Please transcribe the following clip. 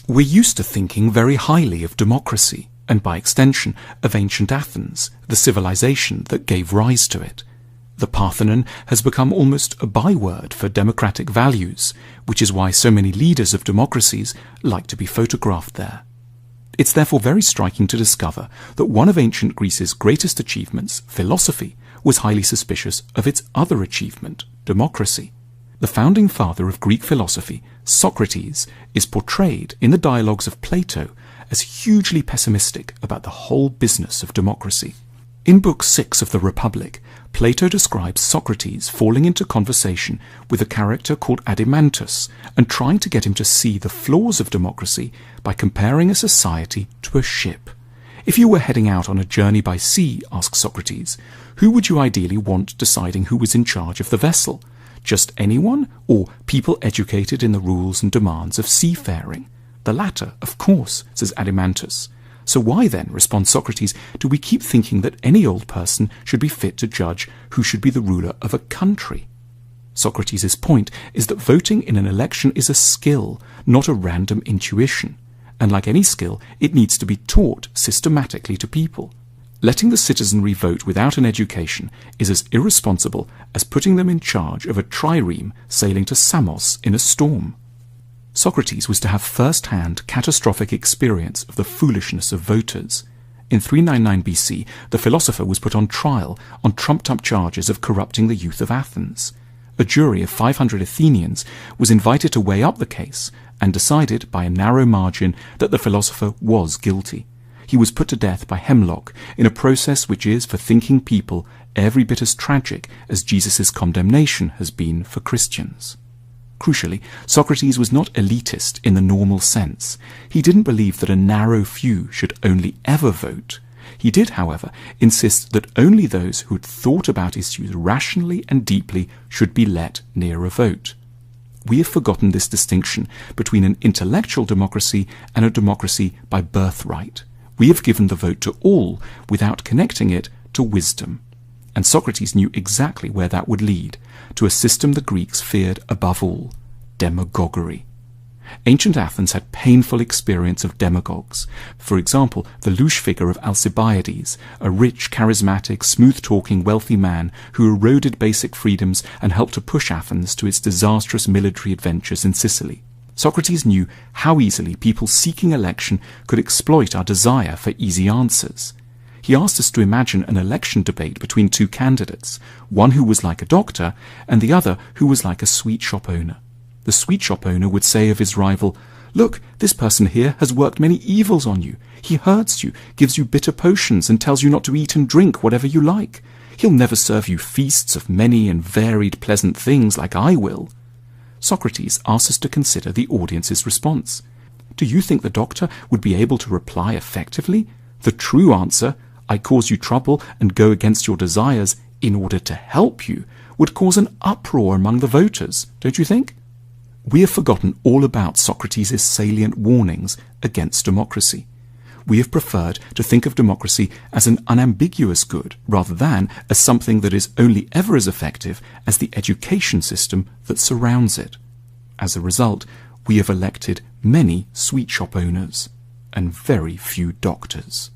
We're used to thinking very highly of democracy, and by extension of ancient Athens, the civilization that gave rise to it. The Parthenon has become almost a byword for democratic values, which is why so many leaders of democracies like to be photographed there. It's therefore very striking to discover that one of ancient Greece's greatest achievements, philosophy, was highly suspicious of its other achievement, democracy. The founding father of Greek philosophy, Socrates, is portrayed in the dialogues of Plato as hugely pessimistic about the whole business of democracy. In Book 6 of the Republic, Plato describes Socrates falling into conversation with a character called Adimantus and trying to get him to see the flaws of democracy by comparing a society to a ship. If you were heading out on a journey by sea, asks Socrates, who would you ideally want deciding who was in charge of the vessel? Just anyone, or people educated in the rules and demands of seafaring? The latter, of course, says Adimantus. So why then, responds Socrates, do we keep thinking that any old person should be fit to judge who should be the ruler of a country? Socrates' point is that voting in an election is a skill, not a random intuition. And like any skill, it needs to be taught systematically to people. Letting the citizenry vote without an education is as irresponsible as putting them in charge of a trireme sailing to Samos in a storm. Socrates was to have first-hand catastrophic experience of the foolishness of voters. In 399 BC, the philosopher was put on trial on trumped-up charges of corrupting the youth of Athens. A jury of 500 Athenians was invited to weigh up the case and decided by a narrow margin that the philosopher was guilty. He was put to death by hemlock in a process which is, for thinking people, every bit as tragic as Jesus' condemnation has been for Christians. Crucially, Socrates was not elitist in the normal sense. He didn't believe that a narrow few should only ever vote. He did, however, insist that only those who had thought about issues rationally and deeply should be let near a vote. We have forgotten this distinction between an intellectual democracy and a democracy by birthright. We have given the vote to all without connecting it to wisdom. And Socrates knew exactly where that would lead, to a system the Greeks feared above all, demagoguery. Ancient Athens had painful experience of demagogues. For example, the louche figure of Alcibiades, a rich, charismatic, smooth-talking, wealthy man who eroded basic freedoms and helped to push Athens to its disastrous military adventures in Sicily. Socrates knew how easily people seeking election could exploit our desire for easy answers. He asked us to imagine an election debate between two candidates, one who was like a doctor and the other who was like a sweet shop owner. The sweet shop owner would say of his rival, "Look, this person here has worked many evils on you. He hurts you, gives you bitter potions, and tells you not to eat and drink whatever you like. He'll never serve you feasts of many and varied pleasant things like I will." Socrates asks us to consider the audience's response. Do you think the doctor would be able to reply effectively? The true answer, "I cause you trouble and go against your desires in order to help you," would cause an uproar among the voters, don't you think? We have forgotten all about Socrates' salient warnings against democracy. We have preferred to think of democracy as an unambiguous good, rather than as something that is only ever as effective as the education system that surrounds it. As a result, we have elected many sweet shop owners and very few doctors.